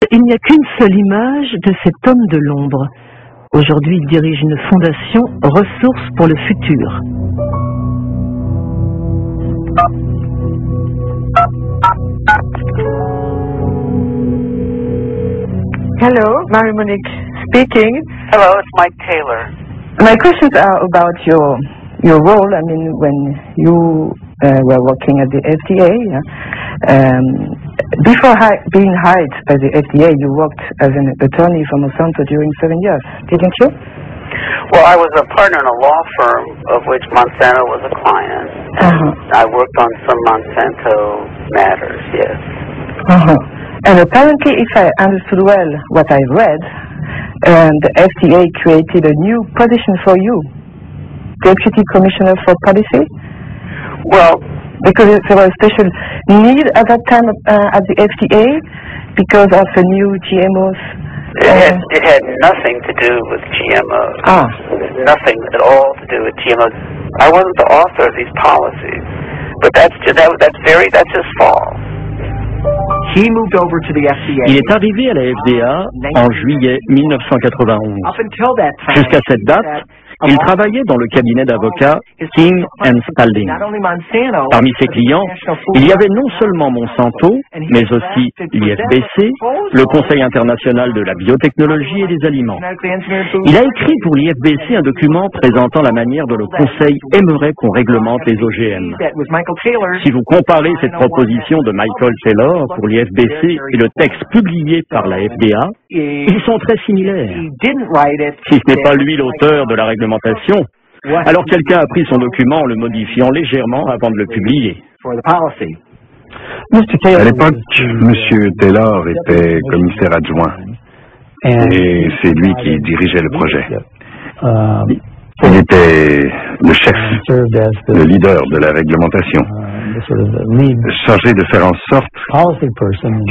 Il n'y a qu'une seule image de cet homme de l'ombre. Aujourd'hui, il dirige une fondation Ressources pour le futur. Hello, Marie-Monique speaking. Hello, it's Mike Taylor. My questions are about your role. I mean, when you were working at the FDA, before being hired by the FDA, you worked as an attorney for Monsanto during 7 years, didn't you? Well, I was a partner in a law firm of which Monsanto was a client. I worked on some Monsanto matters, yes. And apparently, if I understood well what I read, the FDA created a new position for you, Deputy Commissioner for Policy? Well, because there was a special need at that time at the FDA because of the new GMOs? It had nothing to do with GMOs. Nothing at all to do with GMOs. I wasn't the author of these policies, but that's just false. Il est arrivé à la FDA en juillet 1991. Jusqu'à cette date, il travaillait dans le cabinet d'avocats King & Spalding. Parmi ses clients, il y avait non seulement Monsanto, mais aussi l'IFBC, le Conseil international de la biotechnologie et des aliments. Il a écrit pour l'IFBC un document présentant la manière dont le Conseil aimerait qu'on réglemente les OGM. Si vous comparez cette proposition de Michael Taylor pour l'IFBC et le texte publié par la FDA, ils sont très similaires. Si ce n'est pas lui l'auteur de la réglementation, alors quelqu'un a pris son document en le modifiant légèrement avant de le publier. À l'époque, M. Taylor était commissaire adjoint et c'est lui qui dirigeait le projet. Il était le chef, le leader de la réglementation, chargé de faire en sorte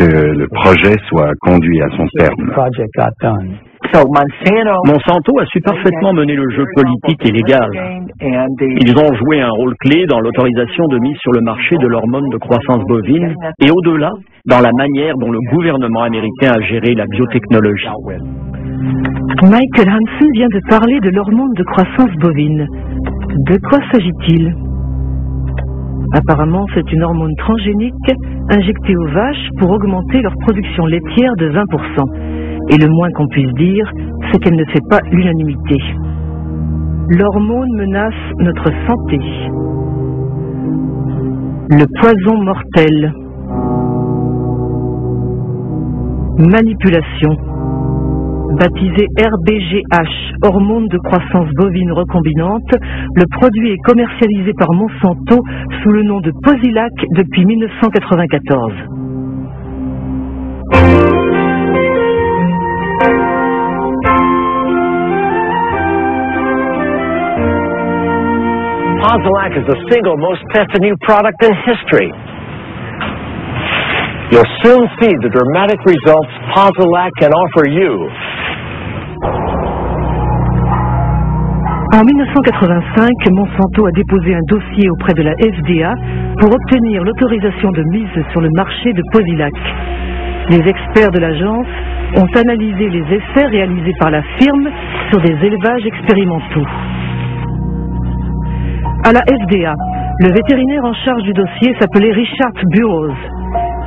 que le projet soit conduit à son terme. Monsanto a su parfaitement mener le jeu politique et légal. Ils ont joué un rôle clé dans l'autorisation de mise sur le marché de l'hormone de croissance bovine et au-delà, dans la manière dont le gouvernement américain a géré la biotechnologie. Michael Hansen vient de parler de l'hormone de croissance bovine. De quoi s'agit-il? Apparemment, c'est une hormone transgénique injectée aux vaches pour augmenter leur production laitière de 20%. Et le moins qu'on puisse dire, c'est qu'elle ne fait pas l'unanimité. L'hormone menace notre santé. Le poison mortel. Manipulation. Baptisé RBGH, hormone de croissance bovine recombinante, le produit est commercialisé par Monsanto sous le nom de Posilac depuis 1994. Posilac is the single most tested new product in history. You'll soon see the dramatic results Posilac can offer you. En 1985, Monsanto a déposé un dossier auprès de la FDA pour obtenir l'autorisation de mise sur le marché de Posilac. Les experts de l'agence ont analysé les essais réalisés par la firme sur des élevages expérimentaux. À la FDA, le vétérinaire en charge du dossier s'appelait Richard Burroughs.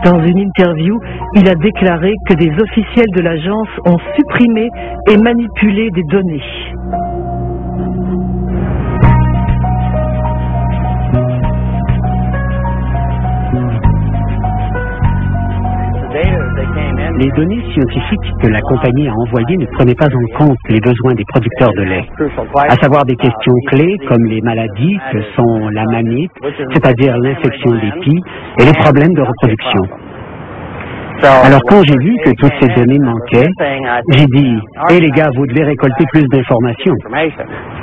Dans une interview, il a déclaré que des officiels de l'agence ont supprimé et manipulé des données. Les données scientifiques que la compagnie a envoyées ne prenaient pas en compte les besoins des producteurs de lait, à savoir des questions clés comme les maladies que sont la mamite, c'est-à-dire l'infection des pies, et les problèmes de reproduction. Alors quand j'ai vu que toutes ces données manquaient, j'ai dit « Hé les gars, vous devez récolter plus d'informations ».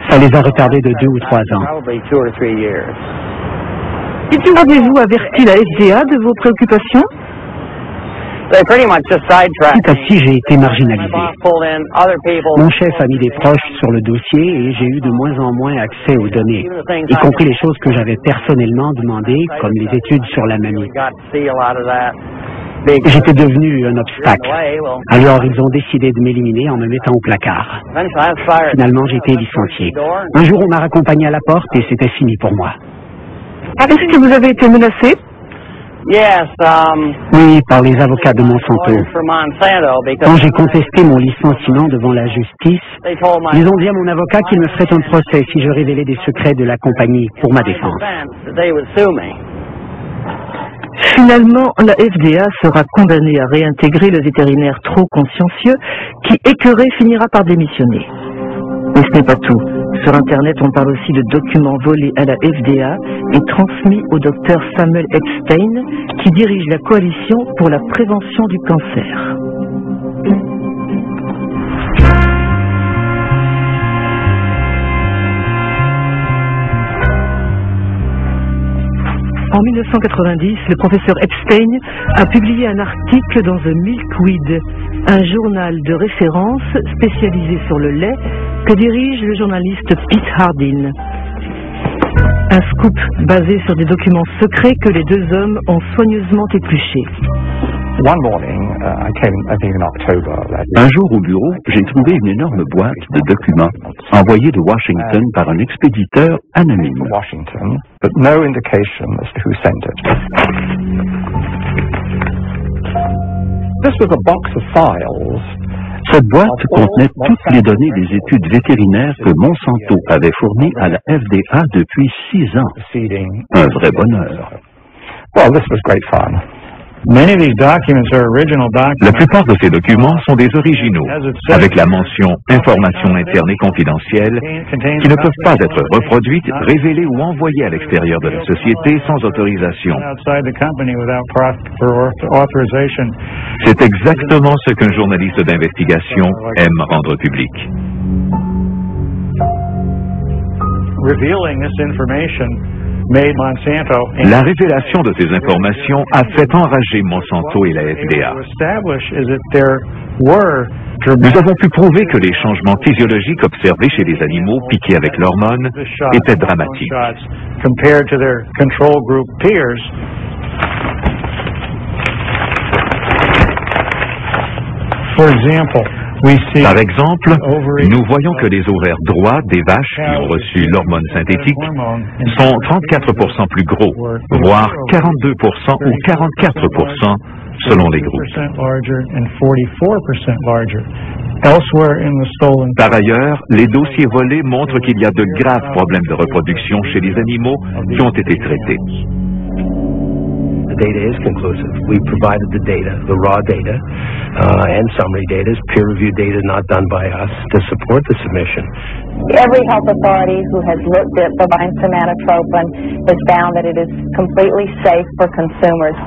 Ça les a retardés de 2 ou 3 ans. Avez-vous averti la FDA de vos préoccupations? Tout assis, j'ai été marginalisé. Mon chef a mis des proches sur le dossier et j'ai eu de moins en moins accès aux données, y compris les choses que j'avais personnellement demandées, comme les études sur la mamie. J'étais devenu un obstacle. Alors ils ont décidé de m'éliminer en me mettant au placard. Finalement, j'ai été licencié. Un jour, on m'a raccompagné à la porte et c'était fini pour moi. Est-ce que vous avez été menacé? Oui, par les avocats de Monsanto. Quand j'ai contesté mon licenciement devant la justice, ils ont dit à mon avocat qu'il me ferait un procès si je révélais des secrets de la compagnie pour ma défense. Finalement, la FDA sera condamnée à réintégrer le vétérinaire trop consciencieux qui, écœuré, finira par démissionner. Mais ce n'est pas tout. Sur Internet, on parle aussi de documents volés à la FDA et transmis au docteur Samuel Epstein, qui dirige la coalition pour la prévention du cancer. En 1990, le professeur Epstein a publié un article dans The Milkweed, un journal de référence spécialisé sur le lait que dirige le journaliste Pete Hardin. Un scoop basé sur des documents secrets que les deux hommes ont soigneusement épluchés. Un jour au bureau, j'ai trouvé une énorme boîte de documents envoyée de Washington par un expéditeur anonyme. Cette boîte contenait toutes les données des études vétérinaires que Monsanto avait fournies à la FDA depuis 6 ans. Un vrai bonheur. La plupart de ces documents sont des originaux, avec la mention « Informations internes et confidentielles » qui ne peuvent pas être reproduites, révélées ou envoyées à l'extérieur de la société sans autorisation. C'est exactement ce qu'un journaliste d'investigation aime rendre public. La révélation de ces informations a fait enrager Monsanto et la FDA. Nous avons pu prouver que les changements physiologiques observés chez les animaux piqués avec l'hormone étaient dramatiques. Par exemple, nous voyons que les ovaires droits des vaches qui ont reçu l'hormone synthétique sont 34% plus gros, voire 42% ou 44% selon les groupes. Par ailleurs, les dossiers volés montrent qu'il y a de graves problèmes de reproduction chez les animaux qui ont été traités. The data is conclusive. We provided the data, the raw data, and summary data, peer-reviewed data not done by us to support the submission. Every health authority who has looked at bovine somatotropin has found that it is completely safe for consumers.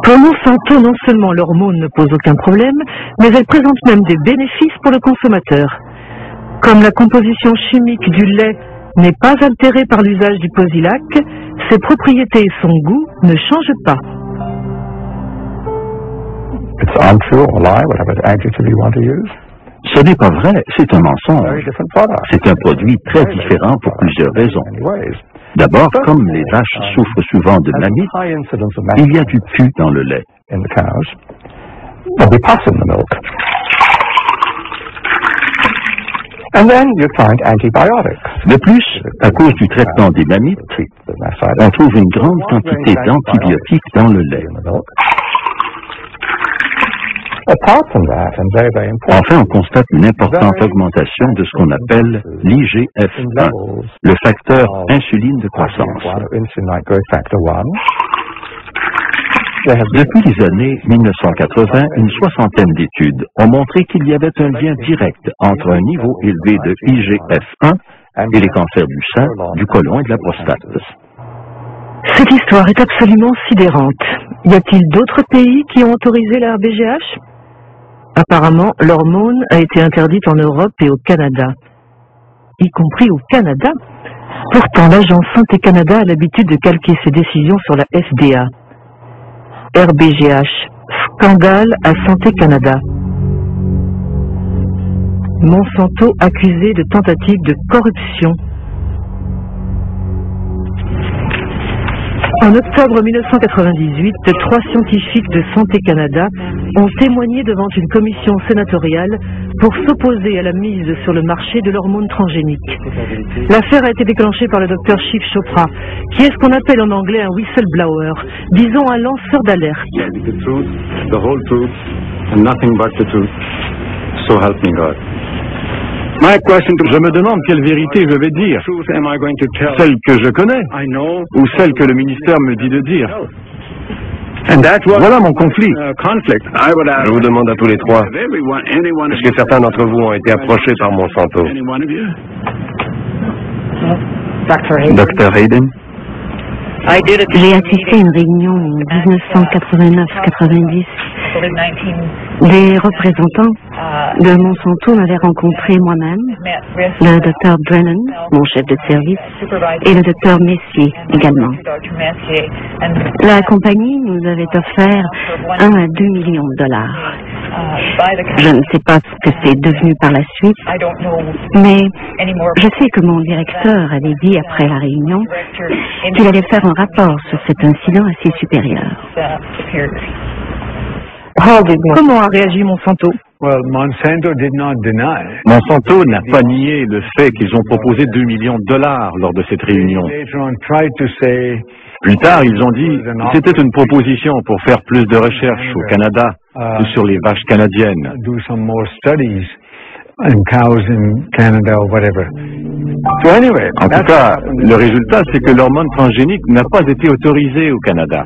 Pour Monsanto, non seulement l'hormone ne pose aucun problème, mais elle présente même des bénéfices pour le consommateur. Comme la composition chimique du lait n'est pas altérée par l'usage du Posilac, ses propriétés et son goût ne changent pas. Ce n'est pas vrai, c'est un mensonge. C'est un produit très différent pour plusieurs raisons. D'abord, comme les vaches souffrent souvent de mammites, il y a du pu dans le lait. De plus, à cause du traitement des mammites, on trouve une grande quantité d'antibiotiques dans le lait. Enfin, on constate une importante augmentation de ce qu'on appelle l'IGF-1, le facteur insuline de croissance. Depuis les années 1980, une soixantaine d'études ont montré qu'il y avait un lien direct entre un niveau élevé de IGF-1 et les cancers du sein, du côlon et de la prostate. Cette histoire est absolument sidérante. Y a-t-il d'autres pays qui ont autorisé la RBGH? Apparemment, l'hormone a été interdite en Europe et au Canada. Y compris au Canada? Pourtant, l'agence Santé Canada a l'habitude de calquer ses décisions sur la FDA. RBGH, scandale à Santé Canada. Monsanto accusé de tentative de corruption. En octobre 1998, 3 scientifiques de Santé Canada ont témoigné devant une commission sénatoriale pour s'opposer à la mise sur le marché de l'hormone transgénique. L'affaire a été déclenchée par le docteur Shiv Chopra, qui est ce qu'on appelle en anglais un whistleblower, disons un lanceur d'alerte. Je me demande quelle vérité je vais dire, celle que je connais ou celle que le ministère me dit de dire. Voilà mon conflit. Je vous demande à tous les trois, est-ce que certains d'entre vous ont été approchés par Monsanto? Dr. Hayden. J'ai assisté à une réunion en 1989-90. Des représentants de Monsanto m'avaient rencontré moi-même, le Dr. Brennan, mon chef de service, et le Dr. Messier également. La compagnie nous avait offert 1 à 2 millions de dollars. Je ne sais pas ce que c'est devenu par la suite, mais je sais que mon directeur avait dit après la réunion qu'il allait faire un rapport sur cet incident à ses supérieurs. Comment a réagi Monsanto? Monsanto n'a pas nié le fait qu'ils ont proposé 2 millions de dollars lors de cette réunion. Plus tard, ils ont dit que c'était une proposition pour faire plus de recherches au Canada ou sur les vaches canadiennes. En tout cas, le résultat, c'est que l'hormone transgénique n'a pas été autorisée au Canada.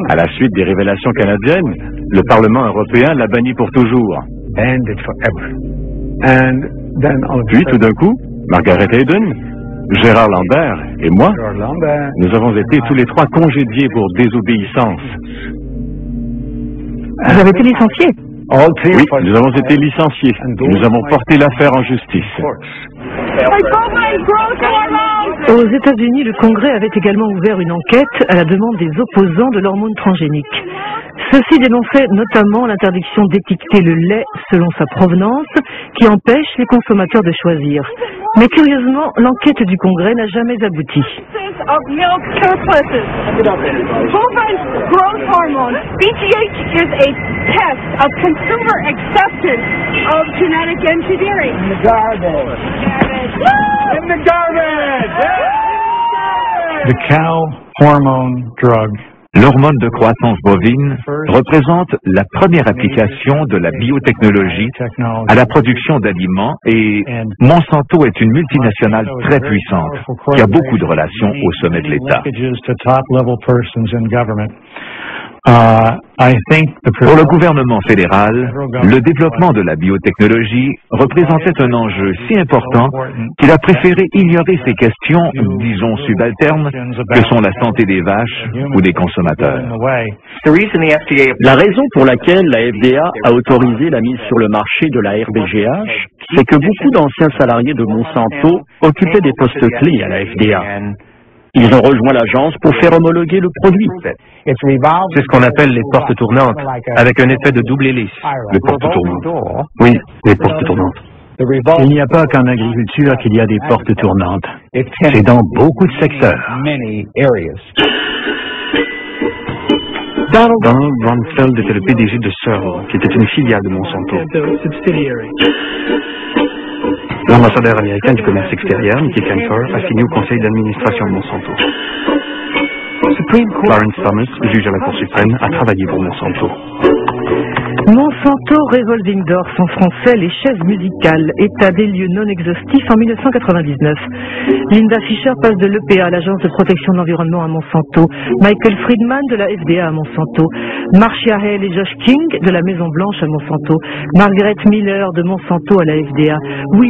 À la suite des révélations canadiennes, le Parlement européen l'a banni pour toujours. Puis, tout d'un coup, Margaret Hayden, Gérard Lambert et moi, nous avons été tous les trois congédiés pour désobéissance. Vous avez été licenciés? Oui, nous avons été licenciés. Nous avons porté l'affaire en justice. Aux États-Unis, le Congrès avait également ouvert une enquête à la demande des opposants de l'hormone transgénique. Ceux-ci dénonçaient notamment l'interdiction d'étiqueter le lait selon sa provenance, qui empêche les consommateurs de choisir. Mais curieusement, l'enquête du Congrès n'a jamais abouti. The cow hormone drug. L'hormone de croissance bovine représente la première application de la biotechnologie à la production d'aliments et Monsanto est une multinationale très puissante qui a beaucoup de relations au sommet de l'État. Pour le gouvernement fédéral, le développement de la biotechnologie représentait un enjeu si important qu'il a préféré ignorer ces questions, disons subalternes, que sont la santé des vaches ou des consommateurs. La raison pour laquelle la FDA a autorisé la mise sur le marché de la RBGH, c'est que beaucoup d'anciens salariés de Monsanto occupaient des postes clés à la FDA. Ils ont rejoint l'agence pour faire homologuer le produit. C'est ce qu'on appelle les portes tournantes, avec un effet de double hélice. Les portes tournantes. Oui, les portes tournantes. Il n'y a pas qu'en agriculture qu'il y a des portes tournantes. C'est dans beaucoup de secteurs. Donald Rumsfeld était le PDG de Searle, qui était une filiale de Monsanto. L'ambassadeur américain du commerce extérieur, Nicky Cantor, a signé au conseil d'administration de Monsanto. Clarence Thomas, juge à la Cour suprême, a travaillé pour Monsanto. Monsanto Revolving Doors, en français les chaises musicales, état des lieux non exhaustif en 1999. Linda Fisher passe de l'EPA à l'Agence de protection de l'environnement à Monsanto, Michael Friedman de la FDA à Monsanto, Marcia Hale et Josh King de la Maison Blanche à Monsanto, Margaret Miller de Monsanto à la FDA.